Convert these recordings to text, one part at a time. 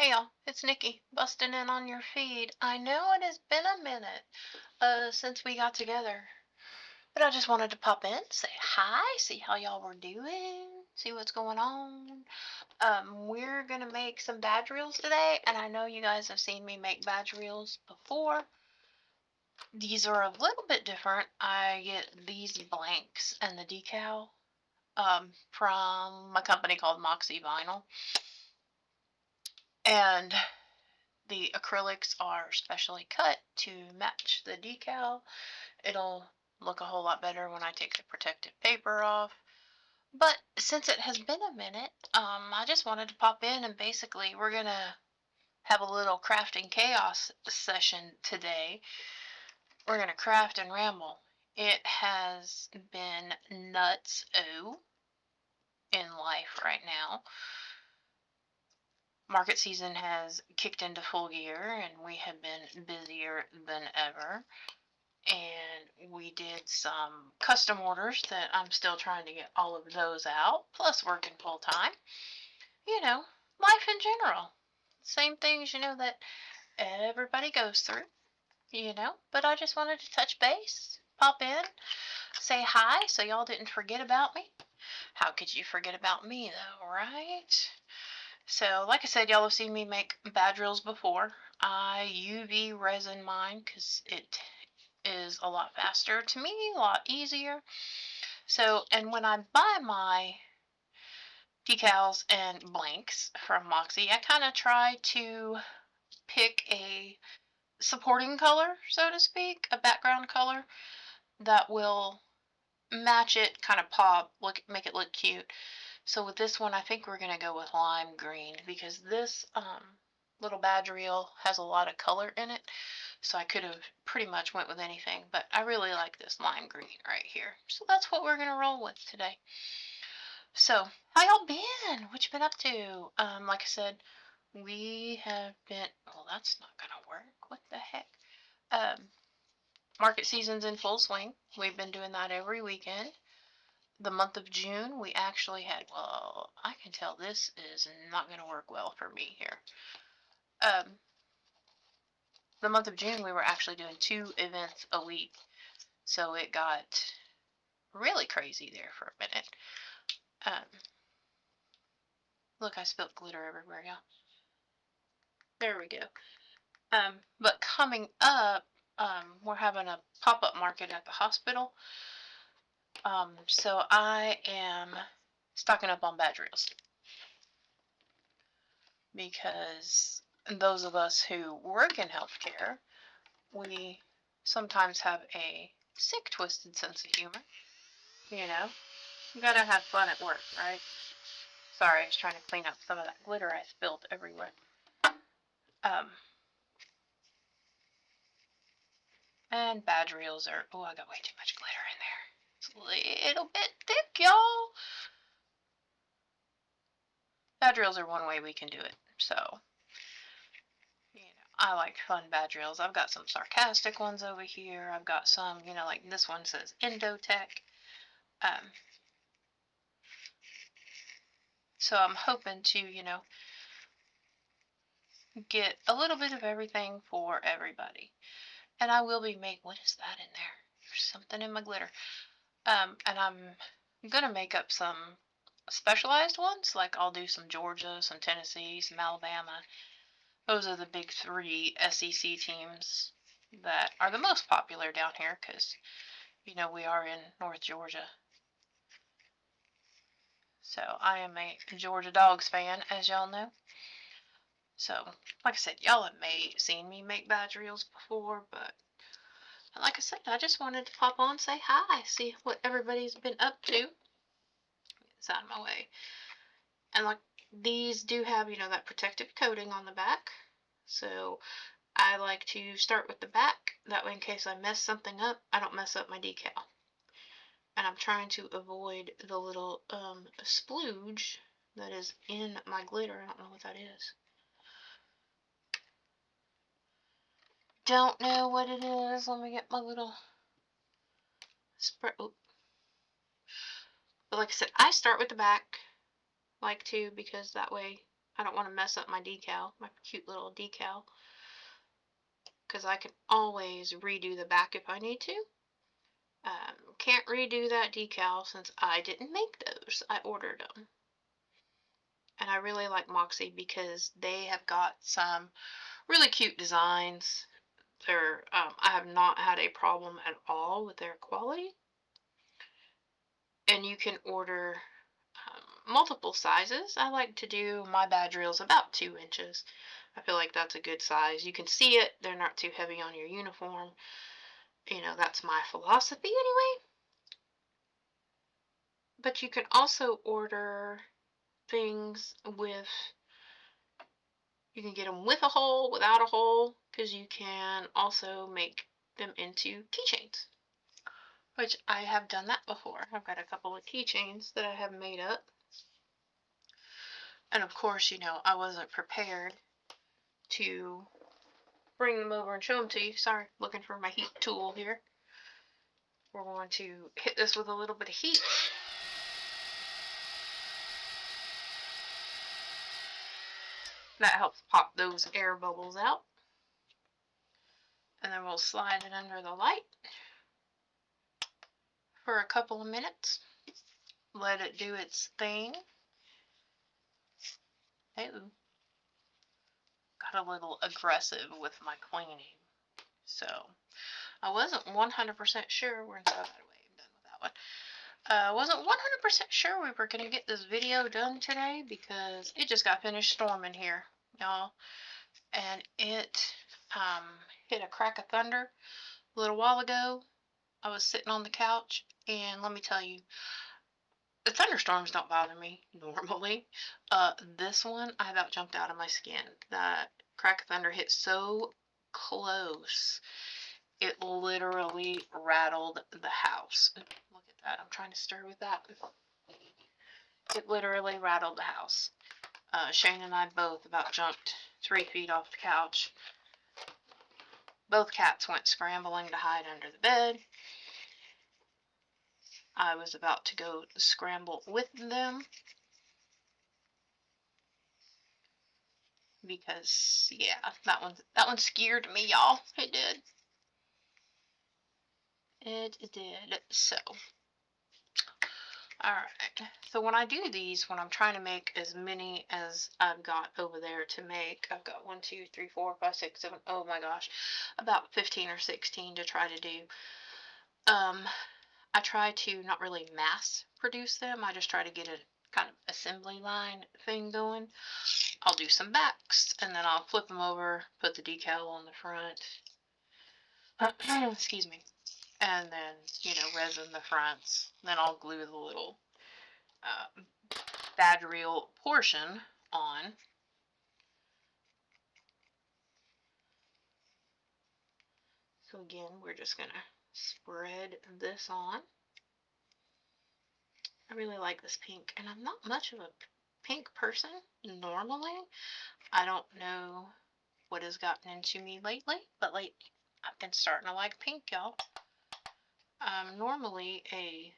Hey y'all, it's Nikki busting in on your feed. I know it has been a minute since we got together, but I just wanted to pop in, say hi, see how y'all were doing, see what's going on. We're gonna make some badge reels today, and I know you guys have seen me make badge reels before. These are a little bit different. I get these blanks and the decal from a company called Moxie Vinyl, and the acrylics are specially cut to match the decal. It'll look a whole lot better when I take the protective paper off. But since it has been a minute, I just wanted to pop in and basically we're gonna have a little crafting chaos session today. We're gonna craft and ramble. It has been nuts in life right now. Market season has kicked into full gear and we have been busier than ever. And we did some custom orders that I'm still trying to get all of those out, plus working full time. You know, life in general. Same things, that everybody goes through, But I just wanted to touch base, pop in, say hi so y'all didn't forget about me. How could you forget about me, though, right? So, like I said, y'all have seen me make badge reels before. I UV resin mine because it is a lot faster to me, a lot easier. So, and when I buy my decals and blanks from Moxie, I kind of try to pick a supporting color, so to speak, a background color that will match it, kind of pop, make it look cute. So with this one, I think we're going to go with lime green because this little badge reel has a lot of color in it. So I could have pretty much went with anything, but I really like this lime green right here. So that's what we're going to roll with today. So, how y'all been? What you been up to? Like I said, we have been, well, that's not going to work. What the heck? Market season's in full swing. We've been doing that every weekend. The month of June, we actually had, well, I can tell this is not going to work well for me here. The month of June, we were actually doing 2 events a week. So it got really crazy there for a minute. Look, I spilled glitter everywhere, y'all. There we go. But coming up, we're having a pop-up market at the hospital. So I am stocking up on badge reels. Because those of us who work in healthcare, we sometimes have a sick, twisted sense of humor. You gotta have fun at work, right? Sorry, I was trying to clean up some of that glitter I spilled everywhere. And badge reels are, oh, I got way too much glitter in there. It's a little bit thick, y'all. Badge reels are one way we can do it. So, I like fun badge reels. I've got some sarcastic ones over here. I've got some, like this one says Endotech. So I'm hoping to, get a little bit of everything for everybody. And I will be what is that in there? There's something in my glitter. And I'm gonna make up some specialized ones, like I'll do some Georgia, some Tennessee, some Alabama. Those are the big 3 SEC teams that are the most popular down here because, we are in North Georgia. So I am a Georgia Dogs fan, as y'all know. So, like I said, y'all have seen me make badge reels before, but like I said, I just wanted to pop on, say hi, see what everybody's been up to. Get this out of my way. And like these do have, that protective coating on the back. So I like to start with the back. That way, in case I mess something up, I don't mess up my decal. And I'm trying to avoid the little splooge that is in my glitter. I don't know what that is. Don't know what it is. Let me get my little spray. Oh. But like I said, I start with the back, like to, because that way I don't want to mess up my decal, my cute little decal, because I can always redo the back if I need to. Can't redo that decal since I didn't make those. I ordered them. And I really like Moxie because they have got some really cute designs. I have not had a problem at all with their quality. And you can order multiple sizes. I like to do my badge reels about 2 inches. I feel like that's a good size. You can see it. They're not too heavy on your uniform. You know, that's my philosophy anyway. But you can also order things with, you can get them with a hole, without a hole, because you can also make them into keychains, which I have done that before. I've got a couple of keychains that I have made up. And of course, you know, I wasn't prepared to bring them over and show them to you. Sorry, looking for my heat tool here. We're going to hit this with a little bit of heat. That helps pop those air bubbles out. And then we'll slide it under the light for a couple of minutes. Let it do its thing. Ooh. Got a little aggressive with my cleaning. So I wasn't 100% sure. We're inside that way. I'm done with that one. I wasn't 100% sure we were going to get this video done today because it just got finished storming here, y'all. And it hit a crack of thunder a little while ago. I was sitting on the couch, and let me tell you, the thunderstorms don't bother me normally. This one, I about jumped out of my skin. That crack of thunder hit so close, it literally rattled the house. Look at that. I'm trying to stir with that. It literally rattled the house. Shane and I both about jumped 3 feet off the couch. Both cats went scrambling to hide under the bed. I was about to go scramble with them because, yeah, that one scared me, y'all. It did. It did. So, alright. So when I do these, when I'm trying to make as many as I've got over there to make, I've got 1, 2, 3, 4, 5, 6, 7, oh my gosh, about 15 or 16 to try to do. I try to not really mass produce them. I just try to get a kind of assembly line thing going. I'll do some backs, and then I'll flip them over, put the decal on the front. Excuse me. And then, you know, resin the fronts. Then I'll glue the little badge reel portion on. So again, we're just going to spread this on. I really like this pink, and I'm not much of a pink person normally. I don't know what has gotten into me lately, but like I've been starting to like pink, y'all. I'm normally a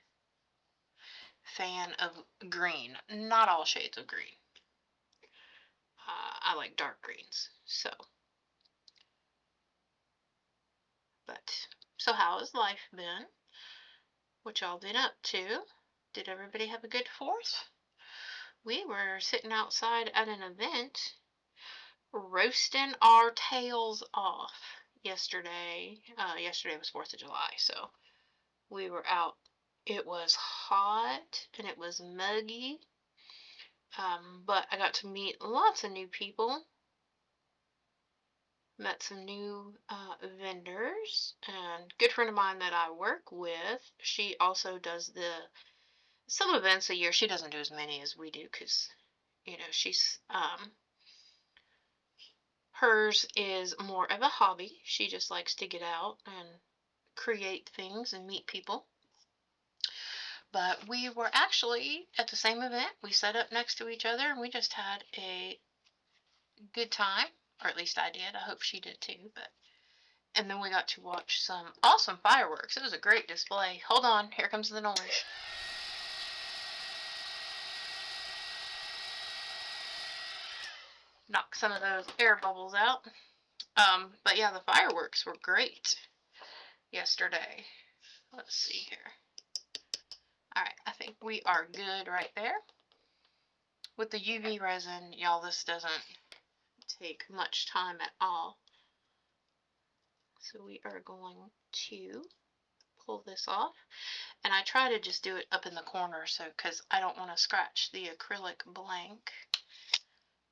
fan of green, not all shades of green. I like dark greens, so. But, so how has life been? What y'all been up to? Did everybody have a good 4th? We were sitting outside at an event, roasting our tails off yesterday. Yesterday was 4th of July, so we were out. It was hot and it was muggy, but I got to meet lots of new people. Met some new vendors, and a good friend of mine that I work with, she also does some events a year. She doesn't do as many as we do because, you know, she's hers is more of a hobby. She just likes to get out and create things and meet people. But we were actually at the same event. We sat up next to each other and we just had a good time, or at least I did. I hope she did too. And then we got to watch some awesome fireworks. It was a great display. Hold on, here comes the noise. knock some of those air bubbles out. But yeah, the fireworks were great yesterday. Let's see here. Alright, I think we are good right there. With the UV resin, y'all, this doesn't take much time at all. So we are going to pull this off. And I try to just do it up in the corner, so because I don't want to scratch the acrylic blank.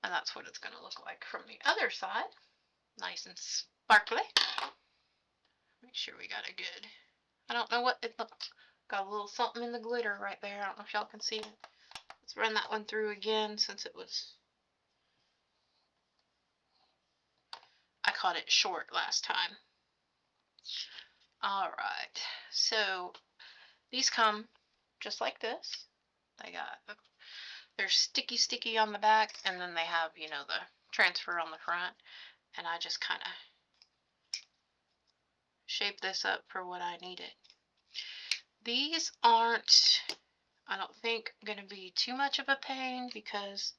And that's what it's going to look like from the other side. Nice and sparkly. Make sure we got a good, I don't know what it looks, got a little something in the glitter right there. I don't know if y'all can see it. Let's run that one through again since it was, I caught it short last time. Alright, so these come just like this. They're sticky on the back, and then they have, you know, the transfer on the front. And I just kind of shape this up for what I need it. These aren't, I don't think, going to be too much of a pain because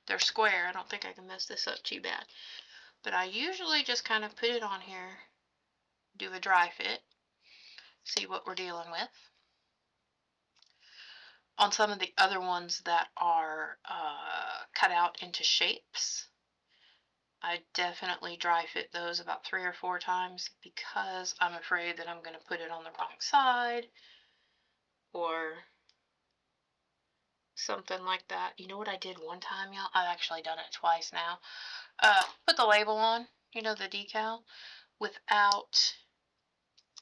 they're square. I don't think I can mess this up too bad. But I usually just kind of put it on here, do a dry fit, see what we're dealing with. On some of the other ones that are cut out into shapes, I definitely dry fit those about 3 or 4 times because I'm afraid that I'm going to put it on the wrong side or something like that. You know what I did one time, y'all? I've actually done it twice now. Put the label on, you know, the decal, without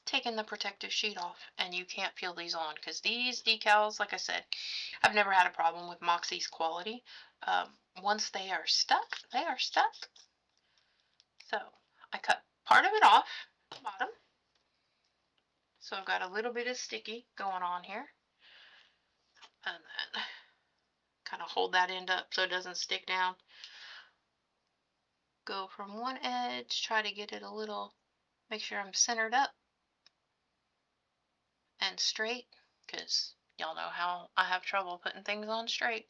taking the protective sheet off, and you can't peel these on because these decals, like I said, I've never had a problem with Moxie's quality. Once they are stuck, they are stuck. So I cut part of it off the bottom. So I've got a little bit of sticky going on here. And then kind of hold that end up so it doesn't stick down. Go from one edge, try to get it a little, make sure I'm centered up and straight, because y'all know how I have trouble putting things on straight.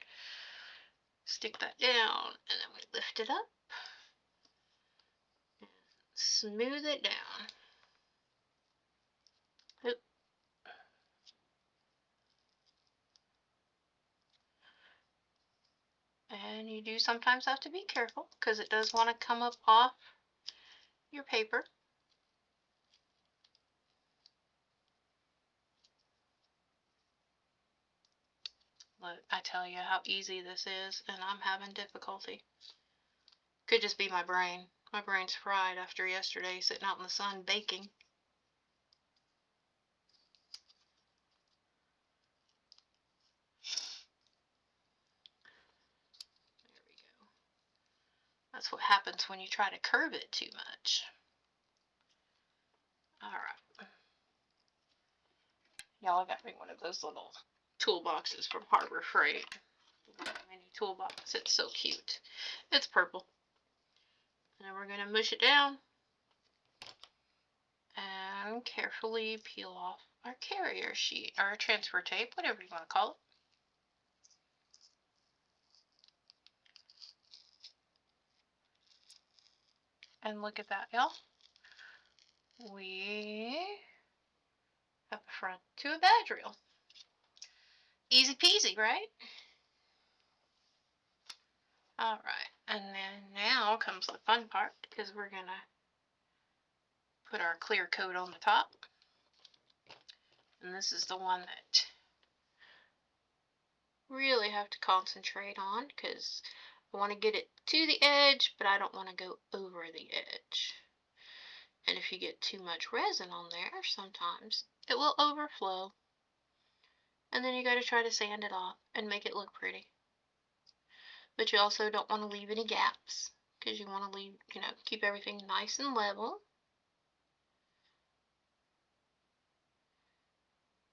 Stick that down, and then we lift it up. Smooth it down. Oop. And you do sometimes have to be careful because it does want to come up off your paper. But I tell you how easy this is, and I'm having difficulty. Could just be my brain. My brain's fried after yesterday sitting out in the sun baking. There we go. That's what happens when you try to curve it too much. Alright. Y'all, I got me one of those little toolboxes from Harbor Freight. Mini toolbox. It's so cute. It's purple. And then we're going to mush it down and carefully peel off our carrier sheet, or transfer tape, whatever you want to call it. And look at that, y'all. We have a front to a badge reel. Easy peasy, right? Alright, and then now comes the fun part, because we're going to put our clear coat on the top. And this is the one that really have to concentrate on, because I want to get it to the edge, but I don't want to go over the edge. And if you get too much resin on there, sometimes it will overflow. And then you got to try to sand it off and make it look pretty. But you also don't want to leave any gaps, because you want to leave, you know, keep everything nice and level.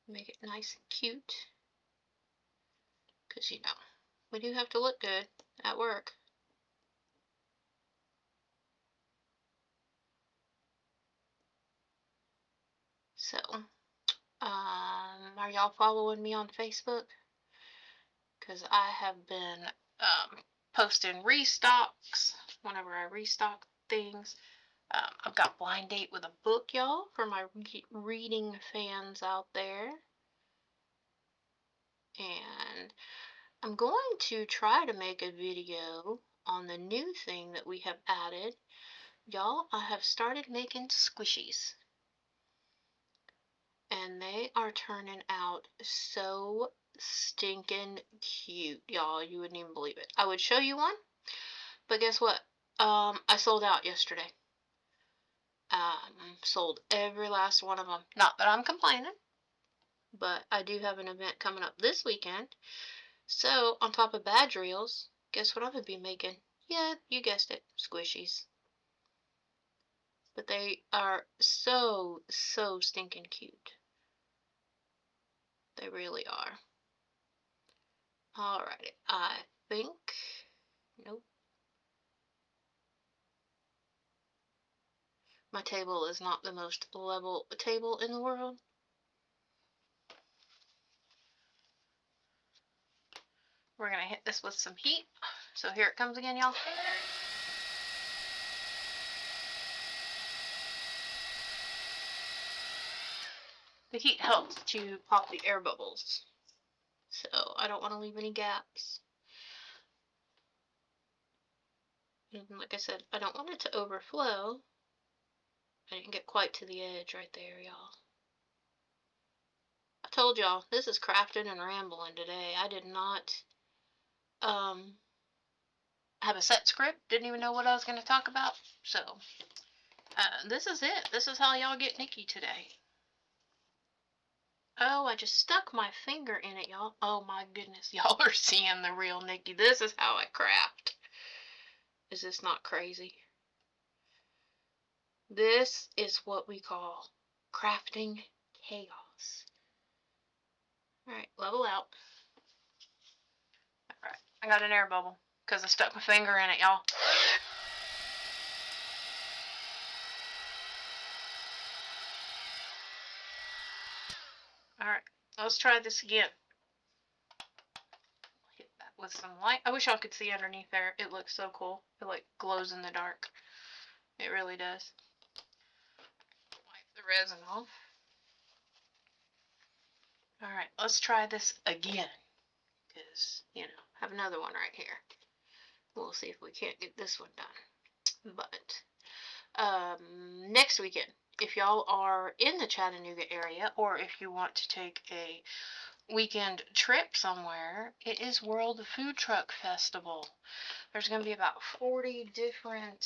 Make it nice and cute. Because, you know, we do have to look good at work. So, are y'all following me on Facebook? Because I have been posting restocks whenever I restock things. I've got Blind Date with a Book, y'all, for my reading fans out there. And I'm going to try to make a video on the new thing that we have added. Y'all, I have started making squishies. And they are turning out so stinking cute, y'all. You wouldn't even believe it. I would show you one, but guess what? I sold out yesterday. Sold every last one of them. Not that I'm complaining, but I do have an event coming up this weekend. So, on top of badge reels, guess what I'm going to be making? Yeah, you guessed it, squishies. But they are so stinking cute. They really are. Alrighty, I think, nope. My table is not the most level table in the world. We're gonna hit this with some heat. So here it comes again, y'all. The heat helps to pop the air bubbles. So I don't want to leave any gaps. And like I said, I don't want it to overflow. I didn't get quite to the edge right there, y'all. I told y'all, this is crafting and rambling today. I did not have a set script. Didn't even know what I was going to talk about. So, this is it. This is how y'all get Nikki today. Oh, I just stuck my finger in it, y'all. Oh my goodness, y'all are seeing the real Nikki. This is how I craft. Is this not crazy? This is what we call crafting chaos. Alright, level out. Alright, I got an air bubble because I stuck my finger in it, y'all. Alright, let's try this again. Hit that with some light. I wish y'all could see underneath there. It looks so cool. It like glows in the dark. It really does. Wipe the resin off. Alright, let's try this again. Because, you know, I have another one right here. We'll see if we can't get this one done. But, next weekend, if y'all are in the Chattanooga area, or if you want to take a weekend trip somewhere, it is World Food Truck Festival. There's going to be about 40 different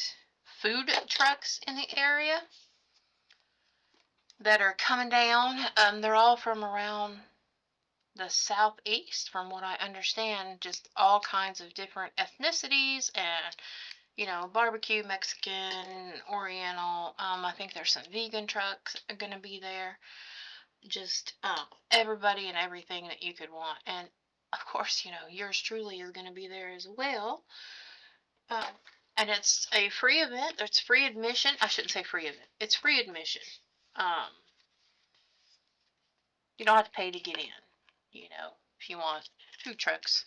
food trucks in the area that are coming down. They're all from around the southeast, from what I understand, just all kinds of different ethnicities and, you know, barbecue, Mexican, Oriental. I think there's some vegan trucks are going to be there. Just everybody and everything that you could want. And of course, you know, yours truly is going to be there as well. And it's a free event. It's free admission. I shouldn't say free event. It's free admission. You don't have to pay to get in. You know, if you want food trucks,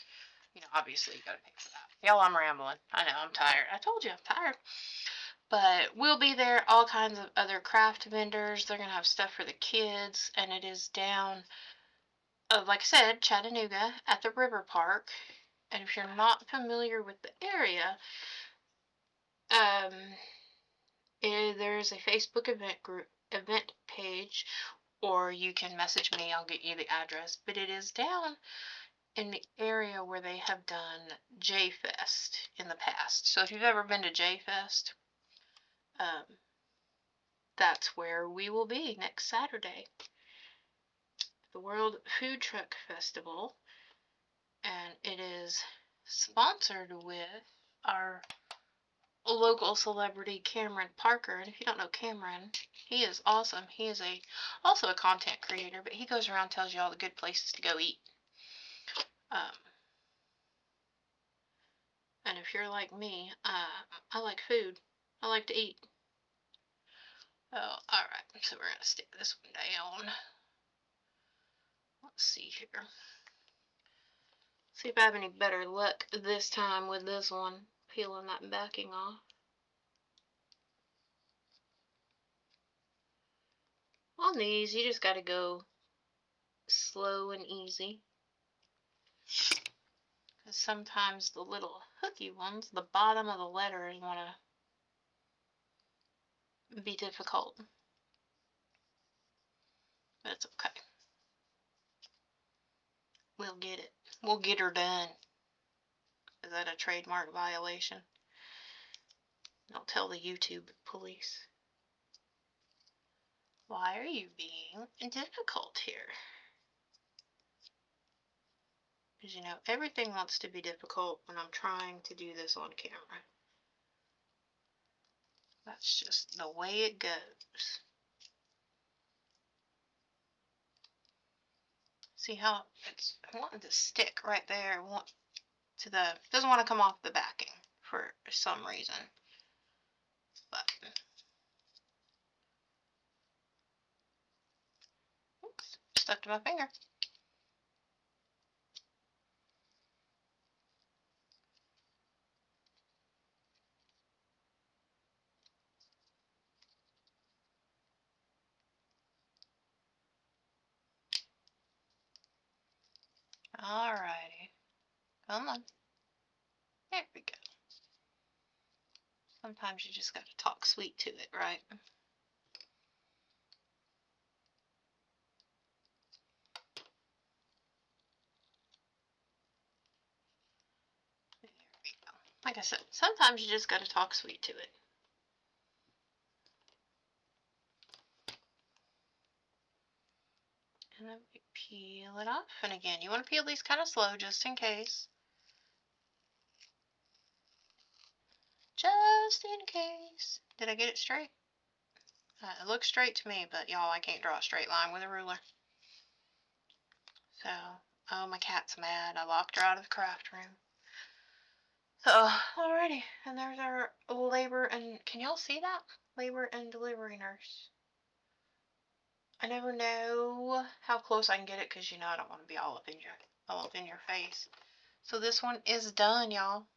you know, obviously you got to pay for that. Y'all, I'm rambling. I know, I'm tired. I told you I'm tired. But we'll be there, all kinds of other craft vendors. They're going to have stuff for the kids. And it is down, like I said, Chattanooga at the River Park. And if you're not familiar with the area, there's a Facebook event page, or you can message me. I'll get you the address. But it is down in the area where they have done J-Fest in the past. So if you've ever been to J-Fest, that's where we will be next Saturday. The World Food Truck Festival. And it is sponsored with our local celebrity Cameron Parker. And if you don't know Cameron, he is awesome. He is also a content creator, but he goes around and tells you all the good places to go eat. And if you're like me, I like food. I like to eat. Oh, alright, so we're going to stick this one down. Let's see here. See if I have any better luck this time with this one, peeling that backing off. On these, you just got to go slow and easy. Because sometimes the little hooky ones, the bottom of the letters want to be difficult. That's okay. We'll get it. We'll get her done. Is that a trademark violation? Don't tell the YouTube police. Why are you being difficult here? Because, you know, everything wants to be difficult when I'm trying to do this on camera. That's just the way it goes. See how it's wanting to stick right there. Doesn't want to come off the backing for some reason. But oops, stuck to my finger. Alrighty. Come on. There we go. Sometimes you just gotta talk sweet to it, right? There we go. Like I said, sometimes you just gotta talk sweet to it. And then we peel it off. And again, you want to peel these kind of slow just in case. Just in case. Did I get it straight? It looks straight to me, but y'all, I can't draw a straight line with a ruler. So, oh, my cat's mad. I locked her out of the craft room. So, alrighty. And there's our labor and, can y'all see that? Labor and delivery nurse. I never know how close I can get it because, you know, I don't want to be all up in your face. So this one is done, y'all.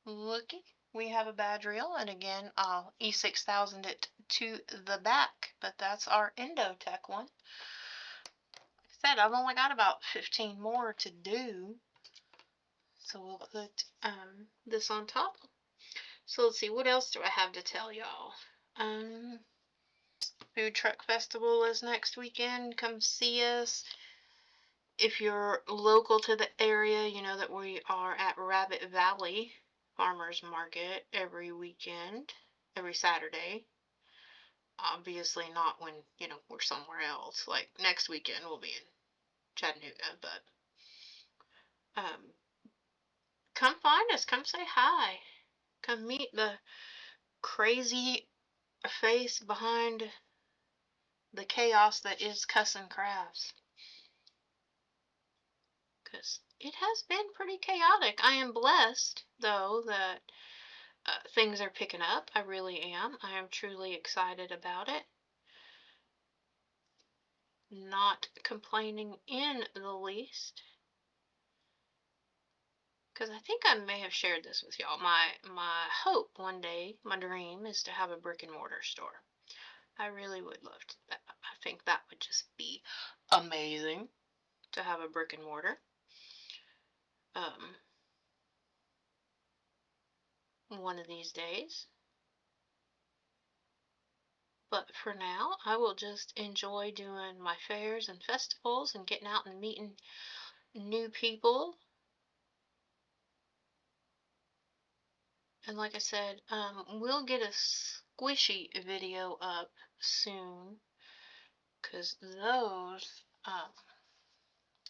Looky. We have a badge reel, and again, I'll E6000 it to the back, but that's our Endotech one. Like I said, I've only got about 15 more to do, so we'll put this on top. So let's see, what else do I have to tell y'all? Food Truck Festival is next weekend. Come see us. If you're local to the area, you know that we are at Rabbit Valley Farmers Market every weekend, every Saturday. Obviously not when, you know, we're somewhere else. Like next weekend we'll be in Chattanooga, but come find us, come say hi. Come meet the crazy face behind the chaos that is Cussin'Crafts. Because it has been pretty chaotic. I am blessed, though, that things are picking up. I really am. I am truly excited about it. Not complaining in the least. Because I think I may have shared this with y'all. My hope one day, my dream, is to have a brick and mortar store. I really would love to. I think that would just be amazing to have a brick and mortar. One of these days. But for now, I will just enjoy doing my fairs and festivals and getting out and meeting new people. And like I said, we'll get a squishy video up soon, because those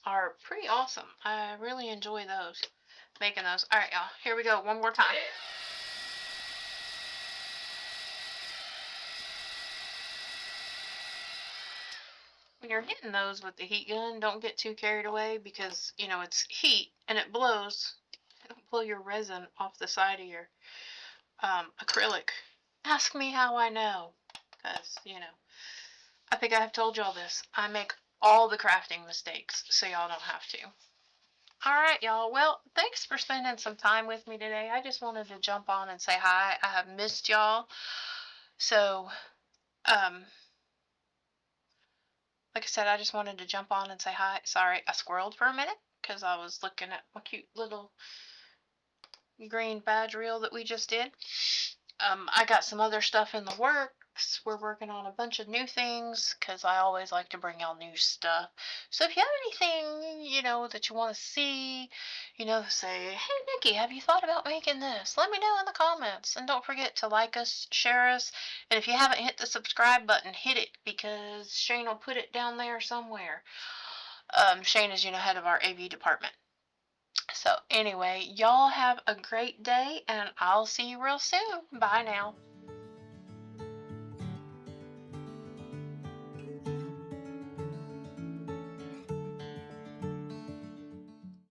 are pretty awesome. I really enjoy those, making those. Alright, y'all, here we go one more time. When you're hitting those with the heat gun, don't get too carried away, because, you know, it's heat and it blows. It'll blow your resin off the side of your acrylic. Ask me how I know, because, you know, I think I've told y'all this. I make all the crafting mistakes, so y'all don't have to. All right, y'all. Well, thanks for spending some time with me today. I just wanted to jump on and say hi. I have missed y'all. So, um, like I said, I just wanted to jump on and say hi. Sorry, I squirreled for a minute because I was looking at my cute little green badge reel that we just did. I got some other stuff in the works. We're working on a bunch of new things because I always like to bring out new stuff. So if you have anything, that you want to see, say, hey, Nikki, have you thought about making this? Let me know in the comments. And don't forget to like us, share us. And if you haven't hit the subscribe button, hit it because Shane will put it down there somewhere. Shane is, head of our AV department. So anyway, y'all have a great day and I'll see you real soon. Bye now.